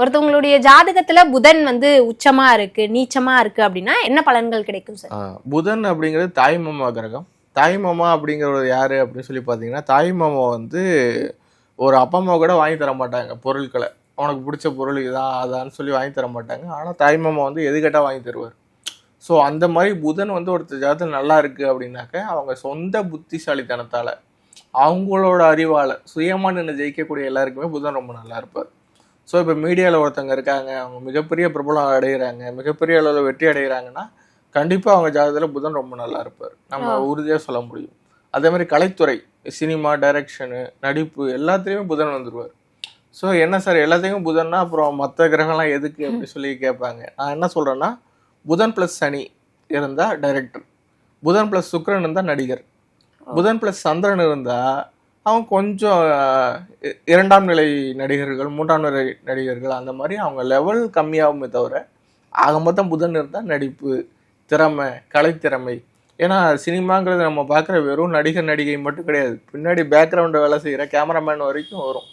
ஒருத்தவங்களுடைய ஜாதகத்துல புதன் வந்து உச்சமா இருக்கு, நீச்சமா இருக்கு அப்படின்னா என்ன பலன்கள் கிடைக்கும் சார்? புதன் அப்படிங்கிறது தாய் மாமா கிரகம். தாய் மாமா அப்படிங்கிறது யாரு அப்படின்னு சொல்லி பார்த்தீங்கன்னா, தாய் மாமா வந்து ஒரு அப்பா அம்மா கூட வாங்கி தர மாட்டாங்க பொருட்களை. உனக்கு பிடிச்ச பொருள் இதான் அதான்னு சொல்லி வாங்கி தர மாட்டாங்க. ஆனால் தாய் மாமா வந்து எது கேட்டால் வாங்கி தருவார். ஸோ அந்த மாதிரி புதன் வந்து ஒருத்தர் ஜாதகம் நல்லா இருக்கு அப்படின்னாக்க அவங்க சொந்த புத்திசாலித்தனத்தால், அவங்களோட அறிவால் சுயமாக நின்று ஜெயிக்கக்கூடிய எல்லாருக்குமே புதன் ரொம்ப நல்லா இருப்பார். ஸோ இப்போ மீடியாவில் ஒருத்தவங்க இருக்காங்க, அவங்க மிகப்பெரிய பிரபலம் அடைகிறாங்க, மிகப்பெரிய அளவில் வெற்றி அடைகிறாங்கன்னா கண்டிப்பாக அவங்க ஜாதகத்தில் புதன் ரொம்ப நல்லா இருப்பார், நம்ம உறுதியாக சொல்ல முடியும். அதே மாதிரி கலைத்துறை, சினிமா, டைரக்ஷனு, நடிப்பு எல்லாத்துலேயுமே புதன் வந்துடுவார். ஸோ என்ன சார் எல்லாத்தையும் புதன்னா அப்புறம் மற்ற கிரகம்லாம் எதுக்கு அப்படி சொல்லி கேட்பாங்க. நான் என்ன சொல்கிறேன்னா, புதன் ப்ளஸ் சனி இருந்தால் டைரக்டர், புதன் ப்ளஸ் சுக்கிரன் இருந்தால் நடிகர், புதன் ப்ளஸ் சந்திரன் இருந்தால் அவங்க கொஞ்சம் இரண்டாம் நிலை நடிகர்கள், மூன்றாம் நிலை நடிகர்கள், அந்த மாதிரி அவங்க லெவல் கம்மியாகுமே தவிர ஆக மொத்தம் புதன் இருந்தால் நடிப்பு, திறமை, கலைத்திறமை. ஏன்னா சினிமாங்கிறது நம்ம பார்க்குற வெறும் நடிகர் நடிகை மட்டும் கிடையாது, பின்னாடி பேக்ரவுண்டு வேலை செய்கிற கேமராமேன் வரைக்கும் வரும்.